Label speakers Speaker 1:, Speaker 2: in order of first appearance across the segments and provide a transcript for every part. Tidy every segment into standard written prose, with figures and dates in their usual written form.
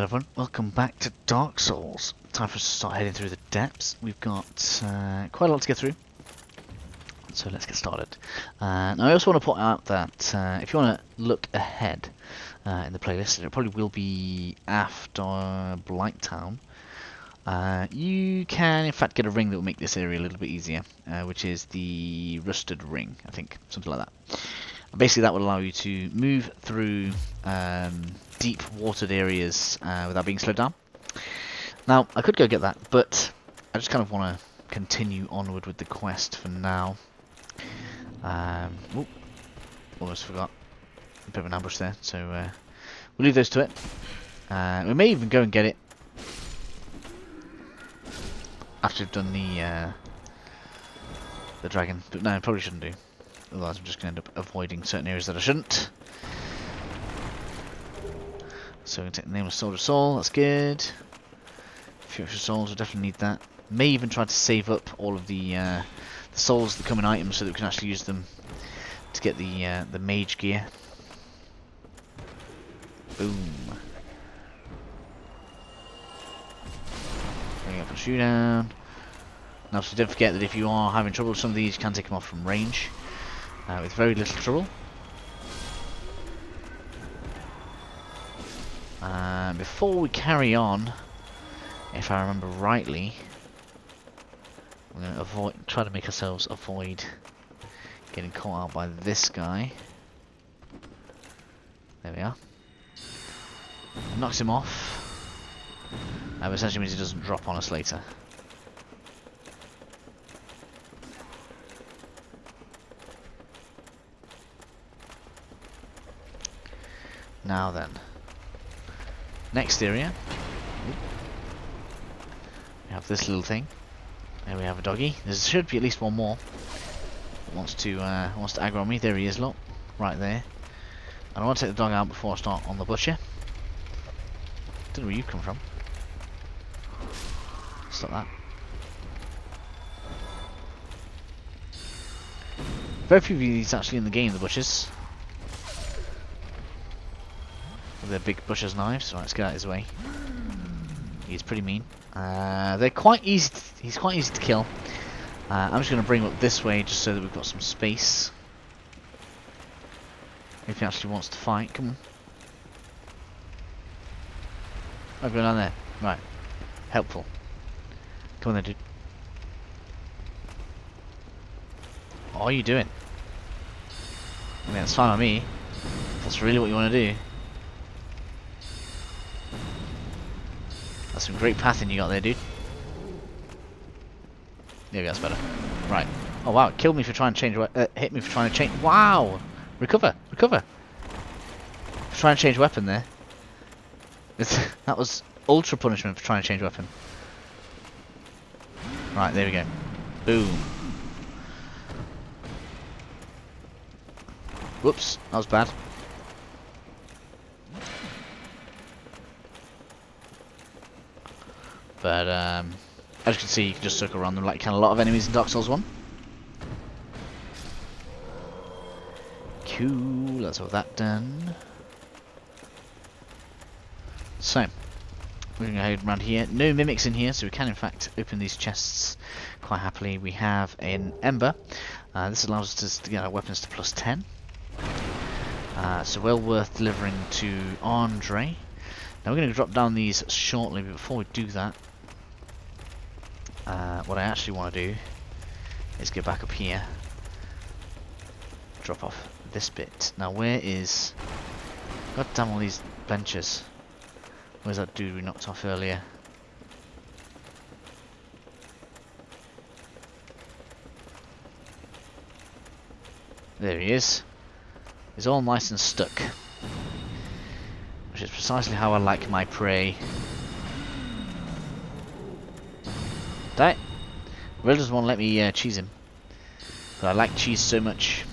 Speaker 1: Hello everyone, welcome back to Dark Souls. Time for us to start heading through the depths. We've got quite a lot to get through, so let's get started. Now I also want to point out that if you want to look ahead in the playlist, it probably will be after Blighttown. You can in fact get a ring that will make this area a little bit easier, which is the Rusted Ring, I think, something like that. Basically that will allow you to move through deep watered areas without being slowed down. Now I could go get that, but I just kind of want to continue onward with the quest for now. Almost forgot. A bit of an ambush there, so we'll leave those to it. We may even go and get it after we've done the dragon, but no, I probably shouldn't do. Otherwise I'm just going to end up avoiding certain areas that I shouldn't. So we're going to take the name of Soldier Soul, that's good. A few extra souls, we'll definitely need that. May even try to save up all of the souls that come in items so that we can actually use them to get the mage gear. Boom. Bring up a showdown. Now, so don't forget that if you are having trouble with some of these, you can take them off from range with very little trouble. Before we carry on, if I remember rightly, we're going to try to make ourselves avoid getting caught out by this guy. There we are. Knocks him off. But essentially means he doesn't drop on us later. Now then. Next area. We have this little thing. There we have a doggy. There should be at least one more. Wants to aggro me. There he is, look. Right there. And I want to take the dog out before I start on the butcher. Don't know where you come from. Stop that. Very few of these actually in the game, the butchers. With their big butcher's knives. Right, let's get out of his way. He's pretty mean. They're quite easy. He's quite easy to kill. I'm just going to bring him up this way just so that we've got some space. If he actually wants to fight, come on. Oh, go down there. Right. Helpful. Come on then, dude. What are you doing? I mean, that's fine with me. If that's really what you want to do. That's some great pathing you got there, dude. Maybe that's better. Right. Oh wow, it killed me for trying to change. Hit me for trying to change. Wow. Recover, recover. For trying to change weapon there. That was ultra punishment for trying to change weapon. Right, there we go. Boom. Whoops, that was bad. But as you can see, you can just circle around them like kind of a lot of enemies in Dark Souls 1. Cool, let's have that done. So, we're going to head around here. No mimics in here, so we can in fact open these chests quite happily. We have an Ember. This allows us to get our weapons to +10. So well worth delivering to Andre. Now we're going to drop down these shortly, but before we do that, what I actually want to do is get back up here, drop off this bit. Now where is... God damn all these benches. Where's that dude we knocked off earlier? There he is. He's all nice and stuck. Which is precisely how I like my prey. Die! Will doesn't want to let me cheese him. But I like cheese so much.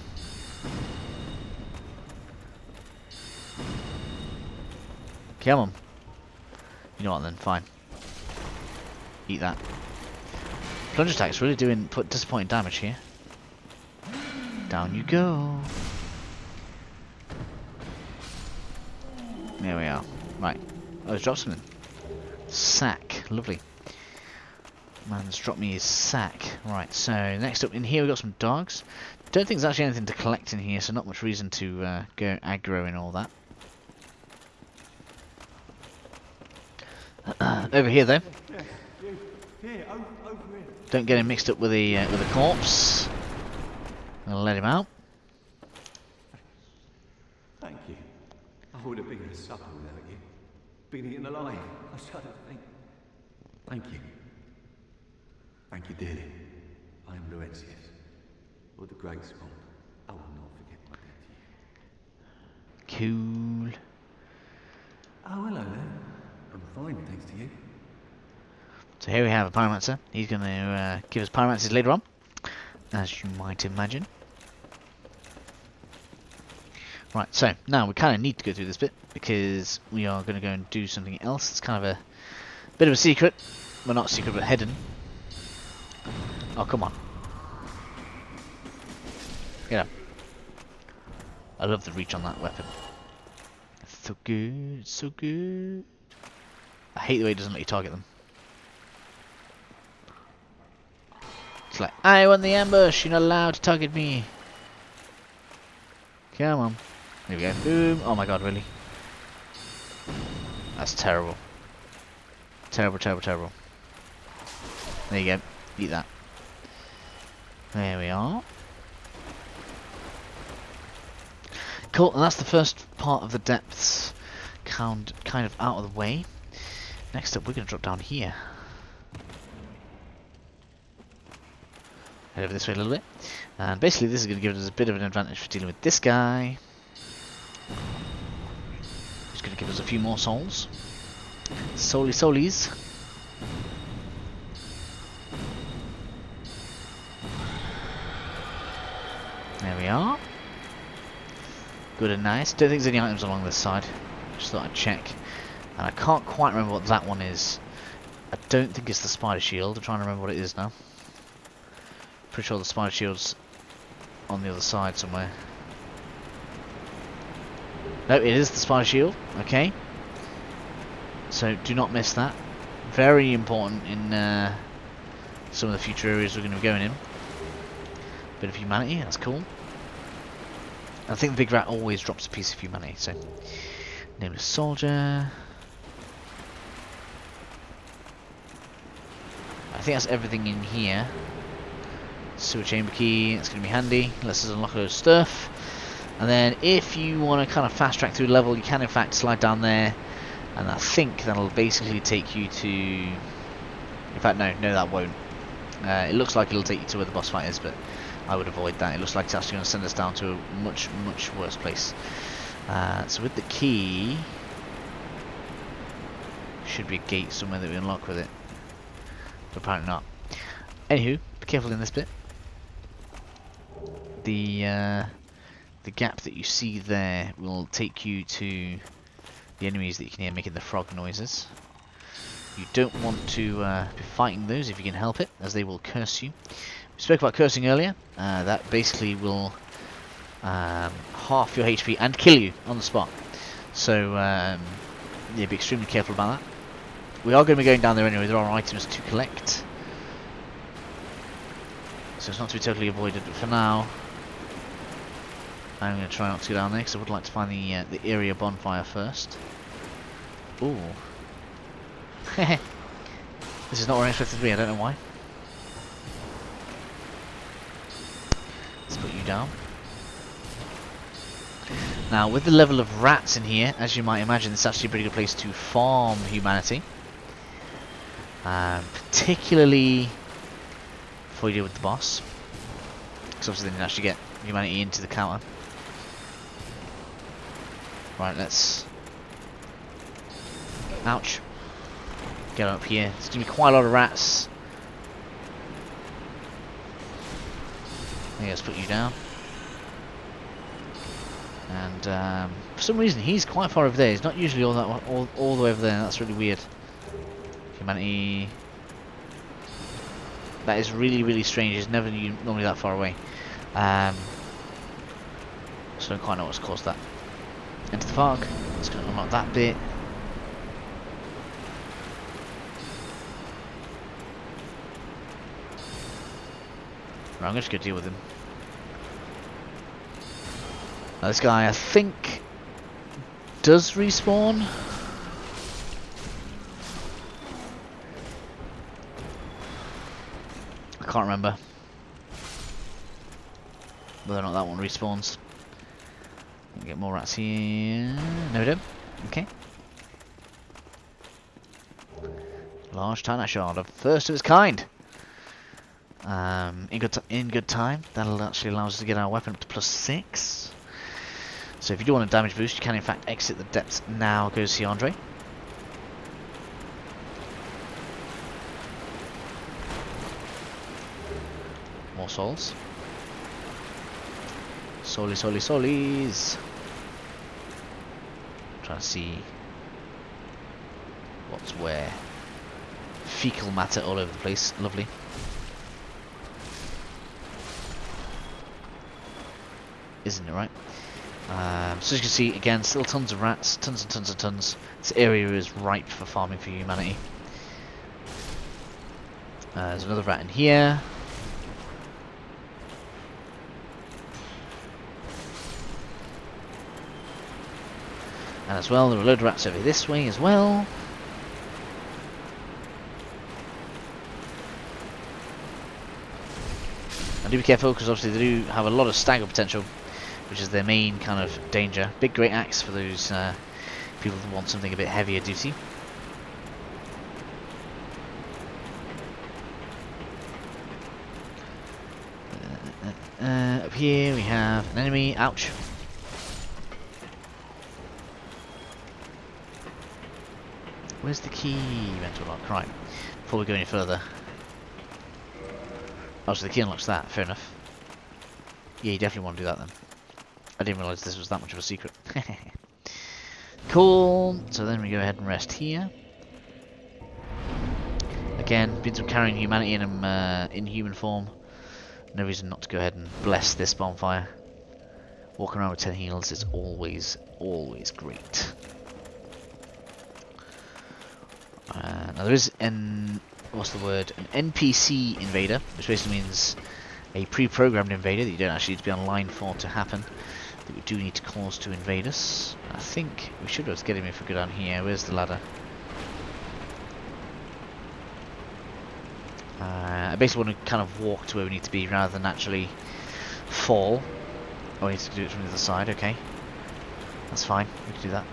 Speaker 1: Come on. You know what then, fine. Eat that. Plunge attack's really doing disappointing damage here. Down you go. There we are. Right. Oh, he's dropped something. Sack. Lovely. Man's dropped me his sack. Right, so next up in here we've got some dogs. Don't think there's actually anything to collect in here, so not much reason to go aggro and all that. Over here though. Don't get him mixed up with a corpse. I'm gonna let him out.
Speaker 2: Thank you. I would have been a supper without you. Been eaten alive. I shudder to think. Thank you. Thank you dearly. I am Laurentius, Lord the Great Swamp. I will not forget my debt to you.
Speaker 1: Cool.
Speaker 2: Oh, hello there. I'm fine, thanks to you.
Speaker 1: So here we have a pyromancer. He's going to give us pyromancers later on, as you might imagine. Right, so now we kind of need to go through this bit because we are going to go and do something else. It's kind of a bit of a secret. Well, not secret, but hidden. Oh, come on. Get up. I love the reach on that weapon. It's so good, it's so good. I hate the way it doesn't let you target them. It's like, I won the ambush, you're not allowed to target me. Come on. There we go. Boom. Oh my god, really? That's terrible. Terrible, terrible, terrible. There you go. Eat that. There we are. Cool, and that's the first part of the depths kind of out of the way. Next up, we're going to drop down here. Head over this way a little bit. And basically this is going to give us a bit of an advantage for dealing with this guy. He's going to give us a few more souls. Solies. There we are. Good and nice. Don't think there's any items along this side. Just thought I'd check. And I can't quite remember what that one is. I don't think it's the spider shield. I'm trying to remember what it is now. Pretty sure the spider shield's on the other side somewhere. No, it is the spider shield. Okay. So do not miss that. Very important in some of the future areas we're going to be going in. Bit of humanity, that's cool. I think the big rat always drops a piece of humanity, so nameless soldier. I think that's everything in here. Sewer chamber key, that's going to be handy. Lets us unlock a lot of stuff. And then if you want to kind of fast track through the level, you can in fact slide down there. And I think that'll basically take you to... In fact, no, that won't. It looks like it'll take you to where the boss fight is, but I would avoid that. It looks like it's actually going to send us down to a much, much worse place. So with the key... should be a gate somewhere that we unlock with it. But apparently not. Anywho, be careful in this bit. The gap that you see there will take you to the enemies that you can hear making the frog noises. You don't want to be fighting those if you can help it, as they will curse you. We spoke about cursing earlier. That basically will half your HP and kill you on the spot. So yeah, be extremely careful about that. We are going to be going down there anyway. There are items to collect, so it's not to be totally avoided. But for now, I'm going to try not to go down there because I would like to find the area bonfire first. Ooh. This is not where I expected to be, I don't know why. Let's put you down. Now, with the level of rats in here, as you might imagine, it's actually a pretty good place to farm humanity. Particularly before you deal with the boss. Because obviously then you actually get humanity into the counter. Right, let's... Ouch. Get up here. There's going to be quite a lot of rats. Let's put you down. And for some reason he's quite far over there. He's not usually all the way over there. That's really weird. Humanity. That is really, really strange. He's never normally that far away. So I don't quite know what's caused that. Into the park. Let's go and unlock that bit. Right, I'm just gonna deal with him. Now, this guy, I think, does respawn. I can't remember whether or not that one respawns. Get more rats here. No, we don't. Okay. Large Titanite shard, the first of its kind. In good time, that'll actually allow us to get our weapon up to +6. So if you do want a damage boost, you can in fact exit the depths now. Go see Andre. More souls. Solis. Trying to see what's where. Fecal matter all over the place. Lovely. Isn't it right? So as you can see, again, still tons of rats, tons and tons and tons. This area is ripe for farming for humanity. There's another rat in here. And as well, there are a load of rats over this way as well. And do be careful, because obviously they do have a lot of stagger potential, which is their main kind of danger. Big great axe for those people that want something a bit heavier duty. Up here we have an enemy. Ouch. Where's the key? Mental lock. Right. Before we go any further. Oh, so the key unlocks that. Fair enough. Yeah, you definitely want to do that then. I didn't realise this was that much of a secret. Cool. So then we go ahead and rest here. Again, means I'm carrying humanity in human form. No reason not to go ahead and bless this bonfire. Walking around with 10 heals is always great. Now there is an NPC invader, which basically means a pre-programmed invader that you don't actually need to be online for to happen, that we do need to cause to invade us. I think we should be able to get him if we go down here. Where's the ladder? I basically want to kind of walk to where we need to be rather than actually fall. Oh, I need to do it from the other side, okay. That's fine, we can do that.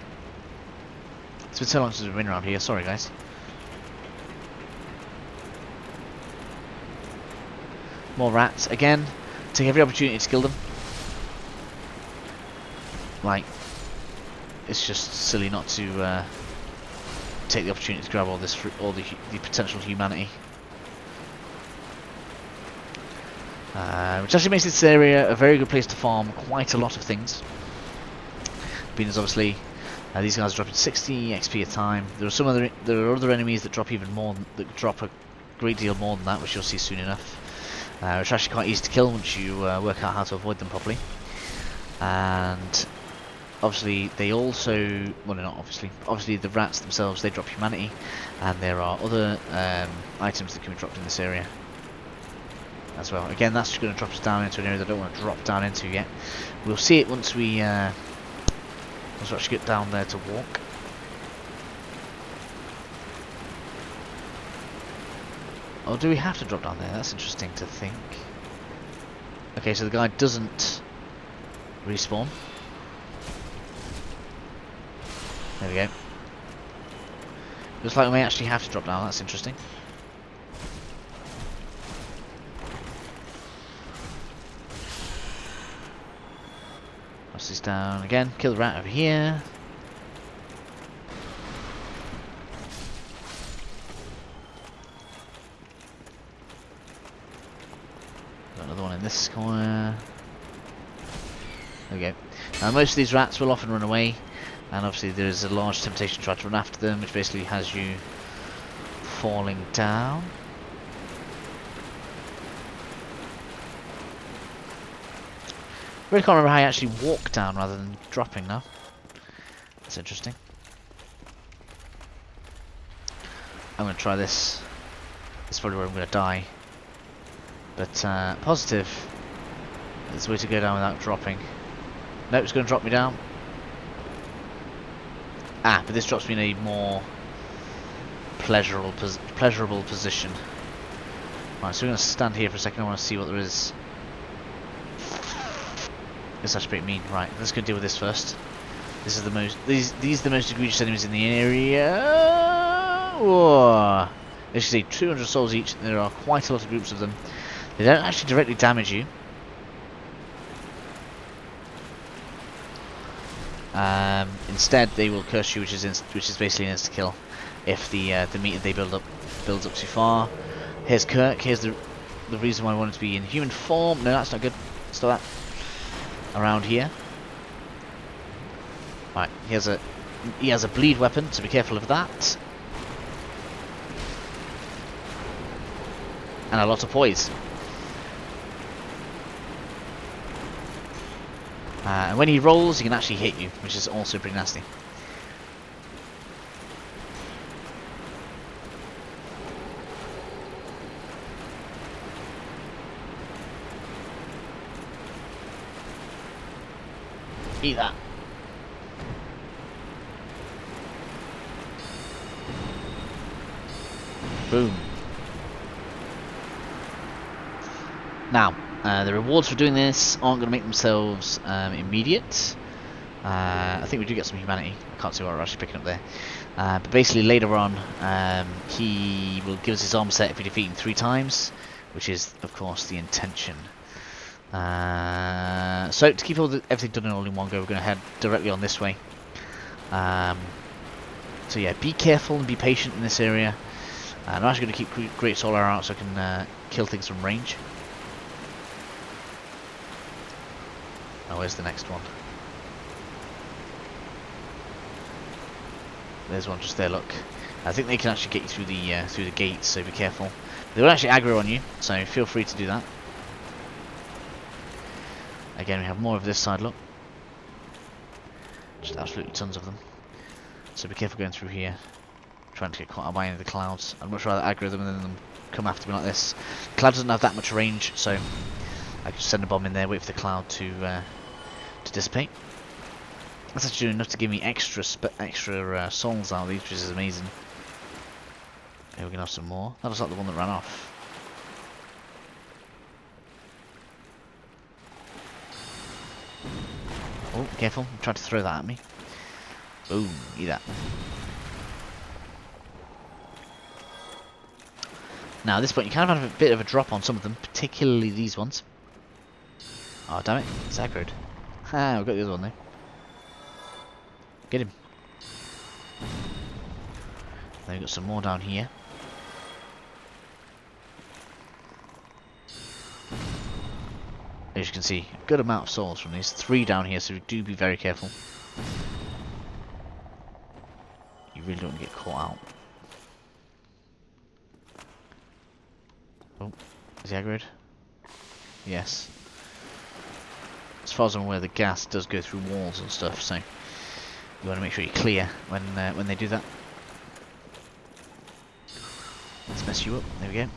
Speaker 1: It's been so long since we've been around here, sorry guys. More rats, again, take every opportunity to kill them. Like, it's just silly not to take the opportunity to grab all this all the potential humanity. Which actually makes this area a very good place to farm quite a lot of things. Being as obviously these guys are dropping 60 XP a time. There are other enemies that drop even more, that drop a great deal more than that, which you'll see soon enough. Which are actually quite easy to kill once you work out how to avoid them properly. And obviously they also, well, not obviously the rats themselves, they drop humanity, and there are other items that can be dropped in this area as well. Again, that's just going to drop us down into an area that I don't want to drop down into yet. We'll see it once we actually get down there to walk. Or do we have to drop down there? That's interesting to think. Okay, so the guy doesn't respawn. There we go. Looks like we may actually have to drop down. That's interesting. Press this down again. Kill the rat over here. Got another one in this corner. There we go. Now most of these rats will often run away, and obviously there is a large temptation to try to run after them, which basically has you falling down. I really can't remember how you actually walk down rather than dropping now. That's interesting. I'm going to try this. This is probably where I'm going to die. But positive. There's a way to go down without dropping. Nope, it's going to drop me down. Ah, but this drops me in a more pleasurable position. Right, so we're going to stand here for a second. I want to see what there is. This is pretty mean. Right, let's go deal with this first. This is the most. These are the most egregious enemies in the area. Whoa. As you see, 200 souls each. There are quite a lot of groups of them. They don't actually directly damage you. Instead, they will curse you, which is basically an insta kill if the meter they builds up too far. Here's Kirk. Here's the reason why I wanted to be in human form. No, that's not good. Stop that. Around here. Right, he has a bleed weapon, so be careful of that. And a lot of poise. And when he rolls, he can actually hit you, which is also pretty nasty. Eat that. Boom. Now, the rewards for doing this aren't going to make themselves immediate. I think we do get some humanity. I can't see what we're actually picking up there. But basically later on, he will give us his armor set if we defeat him 3 times, which is, of course, the intention. So to keep everything done all in one go, we're going to head directly on this way. So yeah, be careful and be patient in this area. I'm actually going to keep Great Solar out so I can kill things from range. Now where's the next one? There's one just there, look. I think they can actually get you through the gates, so be careful. They will actually aggro on you, so feel free to do that. Again, we have more of this side, look. Just absolutely tons of them. So be careful going through here. Trying to get caught out by any of the clouds. I'd much rather aggro them and then them come after me like this. The cloud doesn't have that much range, so I can just send a bomb in there, wait for the cloud to dissipate. That's actually enough to give me extra souls out of these, which is amazing. Okay, we're gonna have some more. That was like the one that ran off. Oh, careful! He tried to throw that at me. Boom! Eat that. Now at this point you kind of have a bit of a drop on some of them, particularly these ones. Oh damn it, it's aggroed. Ha, we've got the other one though. Get him. Then we've got some more down here. As you can see, a good amount of souls from these. 3 down here, so do be very careful. You really don't want to get caught out. Oh, is he aggroed? Yes. As far as I'm aware, the gas does go through walls and stuff, so you want to make sure you're clear when they do that. Let's mess you up. There we go.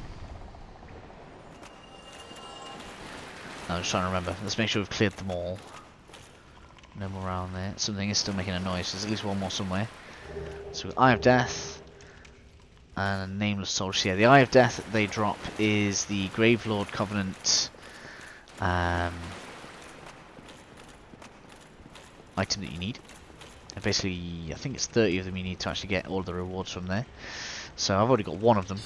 Speaker 1: Now, I'm just trying to remember. Let's make sure we've cleared them all. No more around there. Something is still making a noise. There's at least one more somewhere. So, Eye of Death and a Nameless Soul. So, yeah, the Eye of Death they drop is the Gravelord Covenant item that you need. And basically, I think it's 30 of them you need to actually get all the rewards from there. So I've already got 1 of them.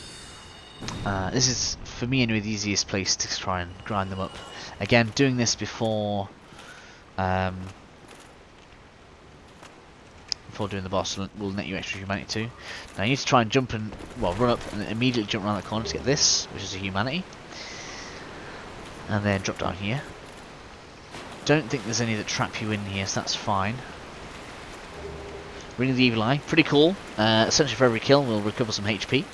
Speaker 1: This is, for me anyway, the easiest place to try and grind them up. Again, doing this before doing the boss will net you extra humanity too. Now you need to try and jump and, well, run up and immediately jump around the corner to get this, which is a humanity. And then drop down here. Don't think there's any that trap you in here, so that's fine. Ring of the Evil Eye, pretty cool. Essentially for every kill we'll recover some HP.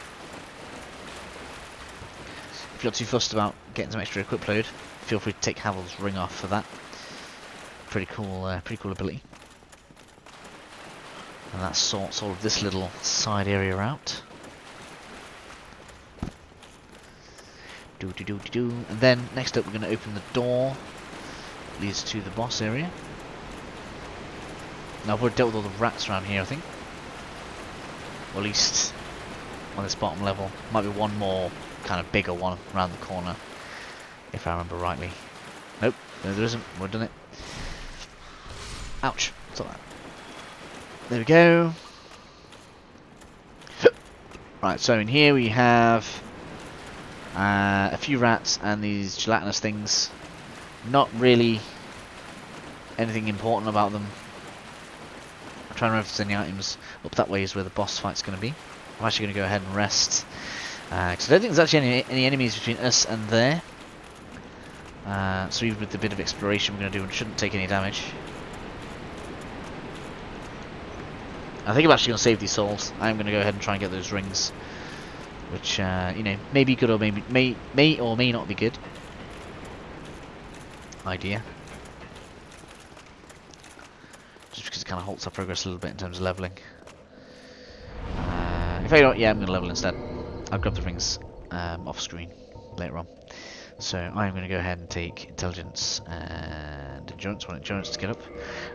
Speaker 1: If you're not too fussed about getting some extra equip load, feel free to take Havel's ring off for that. Pretty cool ability. And that sorts all of this little side area out. And then next up we're going to open the door that leads to the boss area. Now I've already dealt with all the rats around here, I think. Or at least on this bottom level. Might be one more kind of bigger one around the corner, if I remember rightly. Nope, no there isn't. We've done it. Ouch. What's that? There we go. Right, so in here we have a few rats and these gelatinous things. Not really anything important about them. I'm trying to remember if there's any items. Up that way is where the boss fight's going to be. I'm actually going to go ahead and rest. Because I don't think there's actually any enemies between us and there. So even with the bit of exploration we're going to do, we shouldn't take any damage. I think I'm actually going to save these souls. I'm going to go ahead and try and get those rings. Which, you know, may be good or may or may not be good. Idea. Just because it kind of halts our progress a little bit in terms of leveling. In fact, yeah, I'm going to level instead. I'll grab the rings off screen later on. So I'm going to go ahead and take intelligence and endurance. I want endurance to get up.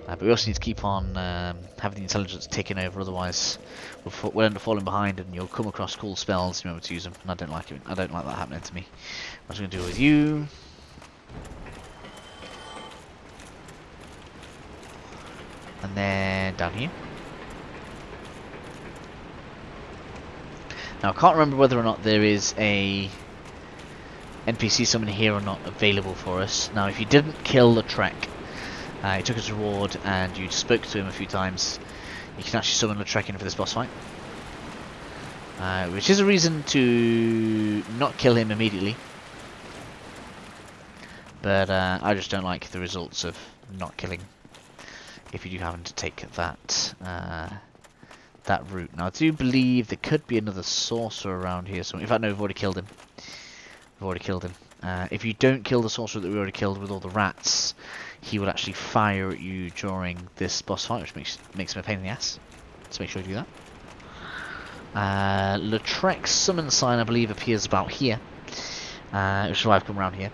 Speaker 1: But we also need to keep on having the intelligence taking over, otherwise we'll end up falling behind and you'll come across cool spells and you'll be able to use them. And I don't like it. I don't like that happening to me. What I'm going to do with you. And then down here. Now I can't remember whether or not there is a NPC summon here or not available for us. Now if you didn't kill the Trek, he took his reward and you spoke to him a few times, you can actually summon the Trek in for this boss fight. Which is a reason to not kill him immediately. But I just don't like the results of not killing if you do happen to take that that route. Now I do believe there could be another Sorcerer around here. So in fact no, we've already killed him. We've already killed him. If you don't kill the Sorcerer that we already killed with all the rats, he will actually fire at you during this boss fight, which makes him a pain in the ass. So make sure you do that. Lautrec's summon sign, I believe, appears about here. Which is why I've come around here.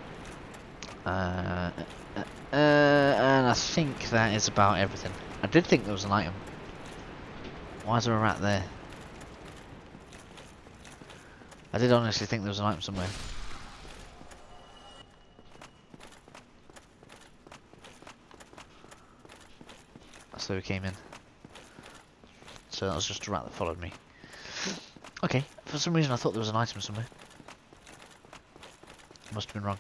Speaker 1: And I think that is about everything. I did think there was an item. Why is there a rat there? I did honestly think there was an item somewhere. So we came in. So that was just a rat that followed me. Okay, for some reason I thought there was an item somewhere. Must have been wrong.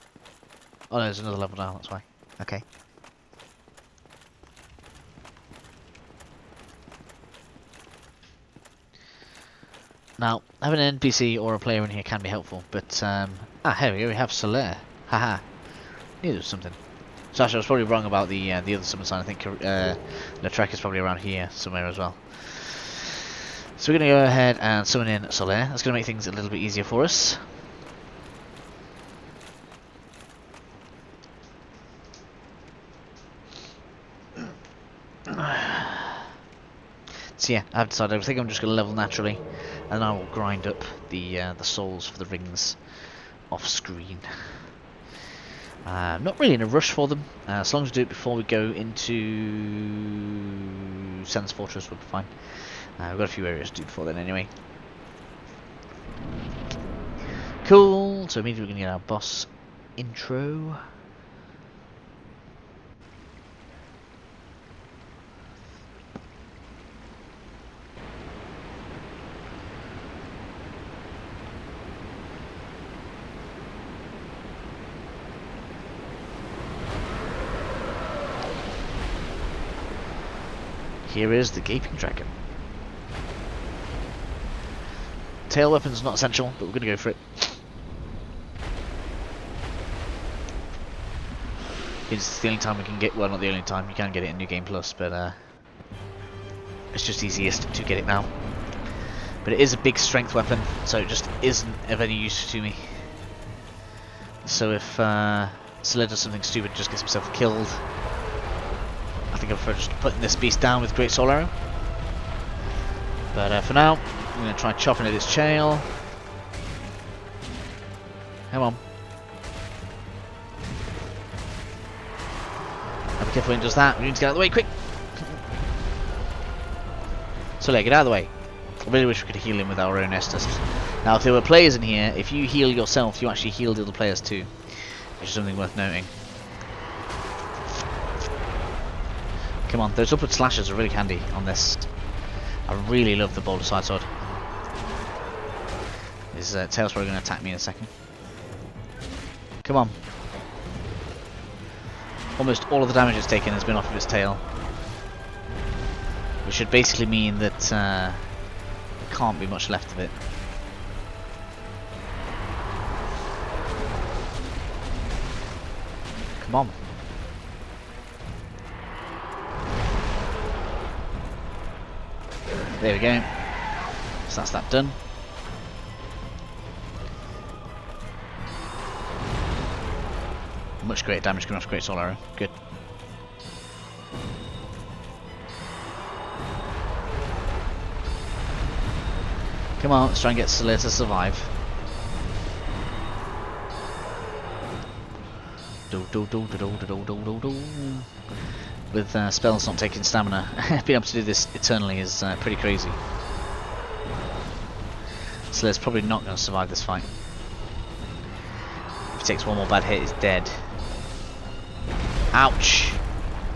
Speaker 1: Oh no, there's another level down, that's why. Okay. Now, having an NPC or a player in here can be helpful, but here we go, we have Sorcerer. Haha. Knew there was something. So actually I was probably wrong about the other summon sign. I think the Trek is probably around here somewhere as well. So we're going to go ahead and summon in Sorcerer. That's going to make things a little bit easier for us. So yeah, I've decided I think I'm just going to level naturally, and then I will grind up the souls for the rings off screen. Not really in a rush for them. As long as we do it before we go into Sen's Fortress, we'll be fine. We've got a few areas to do before then anyway. Cool, so immediately we're going to get our boss intro. Here is the Gaping Dragon. Tail weapon's not essential, but we're going to go for it. It's the only time we can get, well not the only time, you can get it in New Game Plus, but it's just easiest to get it now. But it is a big strength weapon, so it just isn't of any use to me. So if Sorcerer does something stupid, just gets himself killed, I think I prefer just putting this beast down with Great Soul Arrow. But for now, I'm going to try chopping at his tail. Come on. Careful when it does that. We need to get out of the way, quick! So get out of the way. I really wish we could heal him with our own Estus. Now, if there were players in here, if you heal yourself, you actually heal the other players too, which is something worth noting. Come on, those upward slashes are really handy on this. I really love the boulder side sword. His tail's probably going to attack me in a second. Come on. Almost all of the damage it's taken has been off of its tail. Which should basically mean that there can't be much left of it. Come on. There we go. So that's that done. Much greater damage coming off Great Soul Arrow. Good. Come on, let's try and get Sorcerer to survive. With spells not taking stamina, being able to do this eternally is pretty crazy. Sorcerer's probably not going to survive this fight. If he takes one more bad hit, he's dead. Ouch!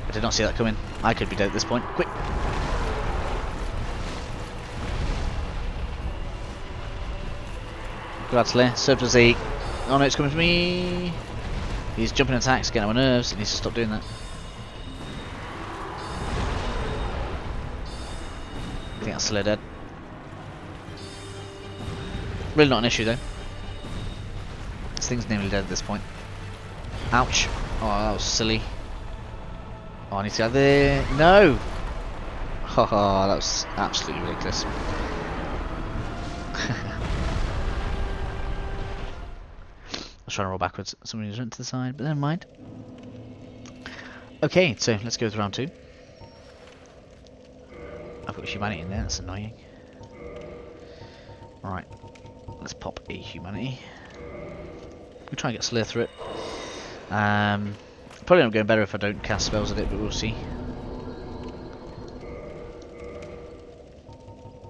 Speaker 1: I did not see that coming. I could be dead at this point. Quick! Glad Slayer. Served as a... Oh no, it's coming for me! He's jumping attacks, getting on my nerves. He needs to stop doing that. I think that's Slayer dead. Really not an issue though. This thing's nearly dead at this point. Ouch! Oh, that was silly. Oh, I need to go there. No! Haha, that was absolutely ridiculous. I was trying to roll backwards. Somebody just went to the side, but never mind. Okay, so let's go with round 2. I've got humanity in there, that's annoying. Right, let's pop a humanity. We'll try and get Slayer through it. Probably not going better if I don't cast spells at it, but we'll see.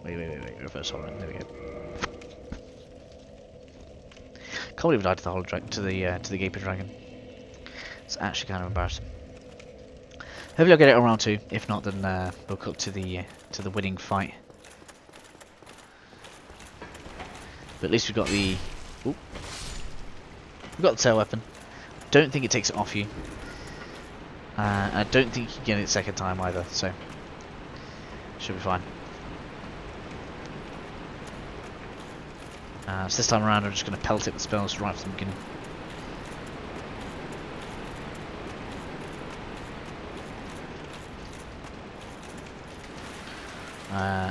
Speaker 1: Wait, reverse Holland, there we go. Can't believe I died to the to the Gaping Dragon. It's actually kind of embarrassing. Hopefully I'll get it on round 2. If not, then we'll cut to the winning fight. But at least we've got the... Ooh. We've got the tail weapon. Don't think it takes it off you. I don't think you can get it second time either, so... Should be fine. So this time around I'm just going to pelt it with spells right from the beginning.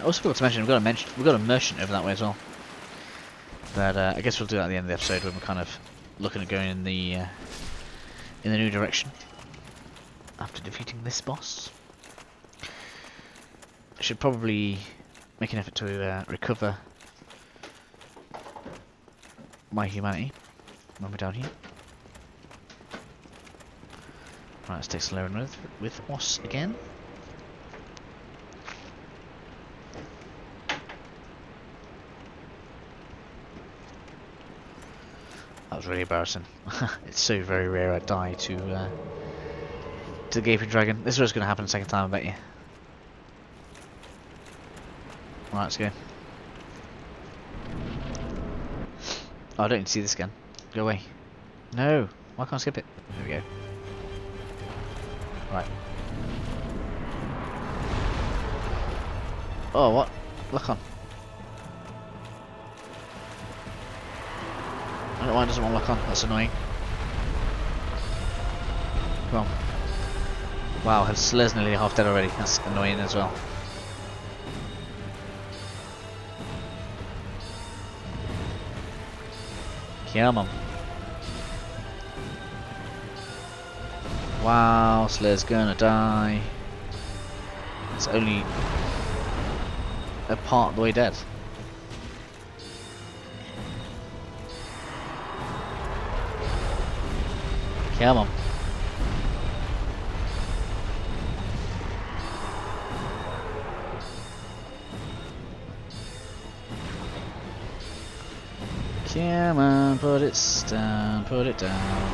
Speaker 1: Also forgot to mention we've got a merchant over that way as well. But I guess we'll do that at the end of the episode when we're kind of looking at going in the new direction after defeating this boss. I should probably make an effort to recover my humanity when we're down here. Right, let's take Slayer with us again. That was really embarrassing. It's so very rare I die to the Gaping Dragon. This is what's going to happen the second time, I bet you. Right, let's go. Oh, I don't need to see this again. Go away. No! Why can't I skip it? There we go. Right. Oh, what? Look on. I don't know why it doesn't want to lock on. That's annoying. Come on. Wow, his Slayer's nearly half dead already. That's annoying as well. Come on. Wow, Slayer's gonna die. It's only a part of the way dead. Come on. Come on, put it down, put it down.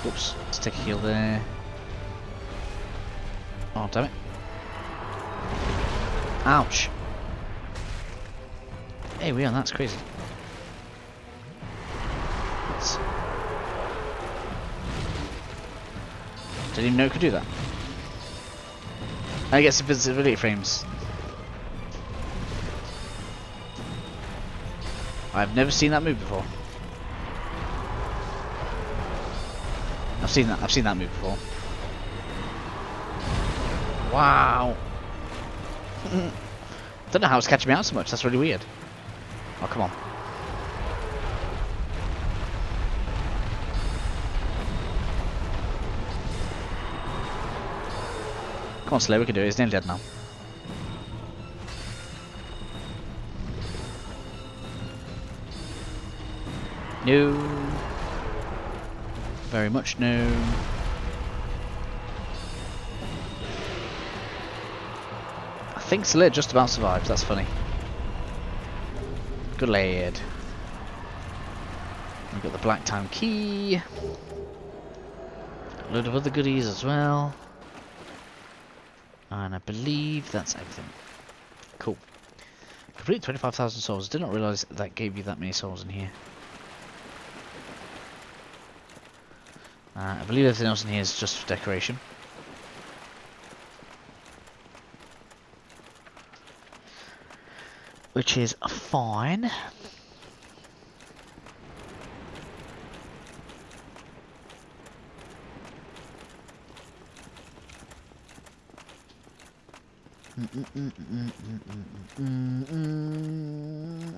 Speaker 1: Oops, let's take a heal there. Oh, damn it. Ouch. Hey, we are, that's crazy. Didn't even know it could do that. I guess invisibility frames. I've never seen that move before. I've seen that move before. Wow. I don't know how it's catching me out so much, that's really weird. Oh, come on. Come on, Slayer, we can do it. He's nearly dead now. No. Very much no. I think Slayer just about survived. That's funny. Good lad. We've got the Black Town key. A load of other goodies as well. And I believe that's everything. Cool. Complete 25,000 souls. Did not realise that gave you that many souls in here. I believe everything else in here is just for decoration. Which is fine.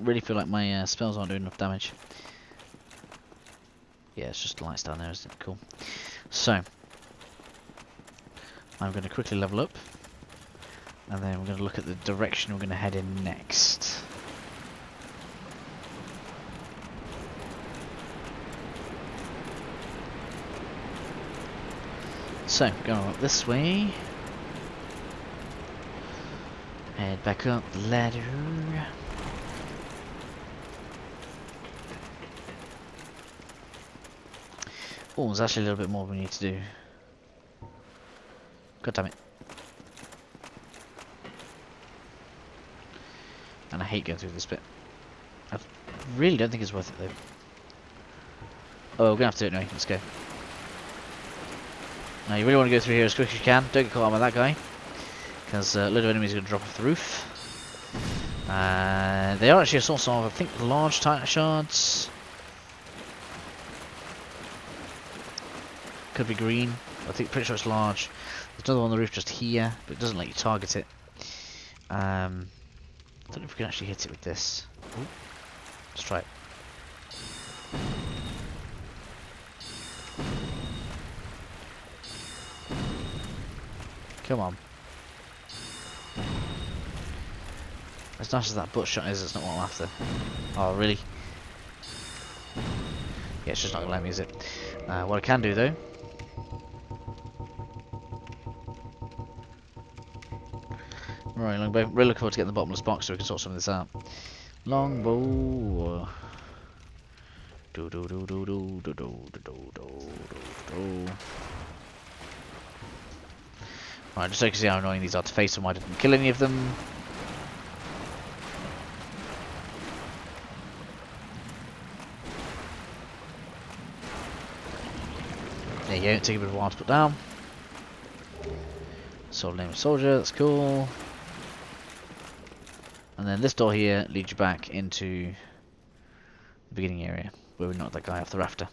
Speaker 1: Really feel like my spells aren't doing enough damage. Yeah, it's just lights down there, isn't it? Cool. So, I'm going to quickly level up. And then we're going to look at the direction we're going to head in next. So, going up this way. Head back up the ladder. Oh, there's actually a little bit more we need to do. God damn it. And I hate going through this bit. I really don't think it's worth it though. Oh, we're gonna have to do it anyway. Let's go. Now you really want to go through here as quick as you can. Don't get caught out by that guy, because a load of enemies are going to drop off the roof. They are actually a source of, I think, large Titanite shards. Could be green. I think pretty sure it's large. There's another one on the roof just here, but it doesn't let you target it. I don't know if we can actually hit it with this. Ooh. Let's try it. Come on. As nice as that butt shot is, it's not what I'm after. Oh, really? Yeah, it's just not going to let me use it. What I can do, though... Right, longbow. Really looking forward to getting the bottomless box so we can sort some of this out. Longbow. Do do do do do do do do do do. Right, just so you can see how annoying these are to face them. I didn't kill any of them. There you go, take a bit of a while to put down. Soul name of soldier, that's cool. And then this door here leads you back into the beginning area where we knocked that guy off the rafter.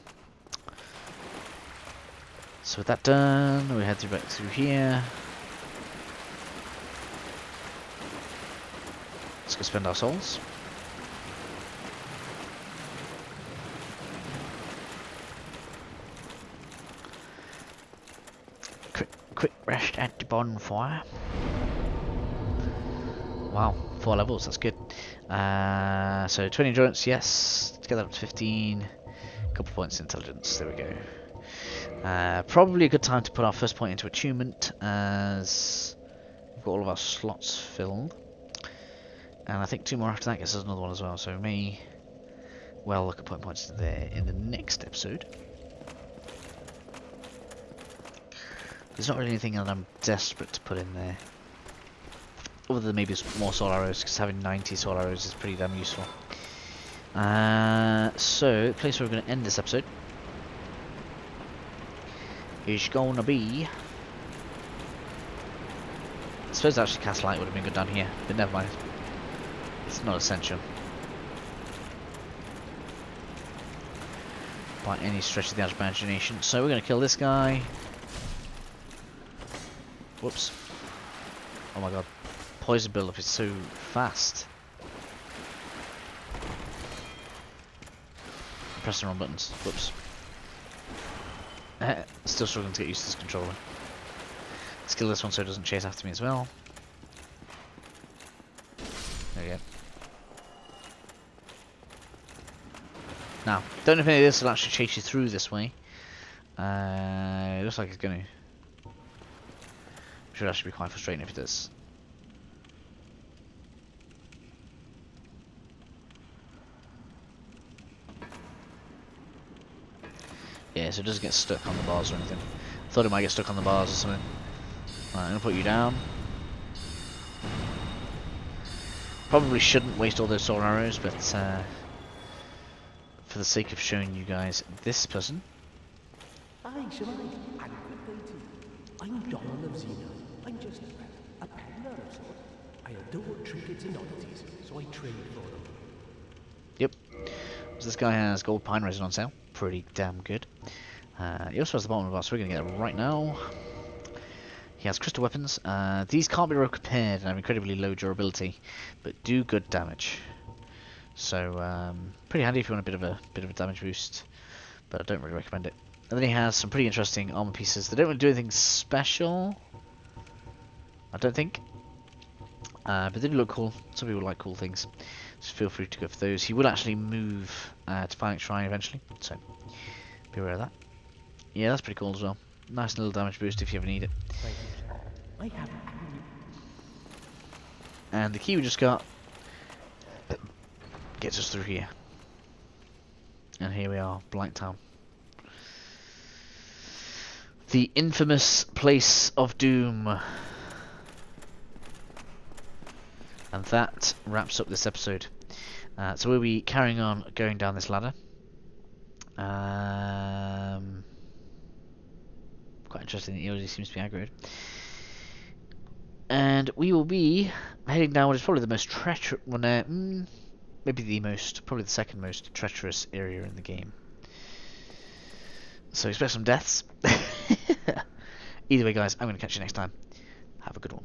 Speaker 1: So with that done, we head back through here. Let's go spend our souls. Quick rest at the bonfire. Wow, 4 levels, that's good. So 20 endurance, yes. Let's get that up to 15. A couple points intelligence, there we go. Probably a good time to put our first point into attunement, as we've got all of our slots filled. And I think 2 more after that gets us another one as well, so we may well look at putting points there in the next episode. There's not really anything that I'm desperate to put in there. Other than maybe more soul arrows, because having 90 soul arrows is pretty damn useful. So, the place where we're going to end this episode is going to be... I suppose actually cast light would have been good down here, but never mind. It's not essential. By any stretch of the imagination. So we're going to kill this guy. Whoops. Oh my god. Poison buildup is so fast. I'm pressing the wrong buttons. Whoops. Still struggling to get used to this controller. Let's kill this one so it doesn't chase after me as well. There we go. Now, don't know if any of this will actually chase you through this way. It looks like it's going to. Should actually be quite frustrating if it does. Yeah, so it doesn't get stuck on the bars or anything. Thought it might get stuck on the bars or something. Right, I'm going to put you down. Probably shouldn't waste all those soul arrows, but for the sake of showing you guys this person.
Speaker 3: Aye, Shemai, and good day too. I'm Donald of Xena. I'm just a peddler of sorts. I adore trinkets and oddities, so I trade for them.
Speaker 1: Yep. So this guy has gold pine resin on sale. Pretty damn good. He also has the bottom of our, so we're going to get it right now. He has crystal weapons. These can't be repaired and have incredibly low durability, but do good damage. So pretty handy if you want a bit of a damage boost, but I don't really recommend it. And then he has some pretty interesting armor pieces. They don't really do anything special, I don't think, but they do look cool. Some people like cool things, so feel free to go for those. He will actually move to Phalanx Shrine eventually, so be aware of that. Yeah, that's pretty cool as well. Nice little damage boost if you ever need it.
Speaker 3: Thank you. I have.
Speaker 1: And the key we just got gets us through here. And here we are, Blighttown. The infamous place of doom. And that wraps up this episode. So we'll be carrying on going down this ladder. Quite interesting that he already seems to be aggroed. And we will be heading down what is probably the most treacherous, maybe the most, probably the second most treacherous area in the game. So expect some deaths. Either way guys, I'm going to catch you next time. Have a good one.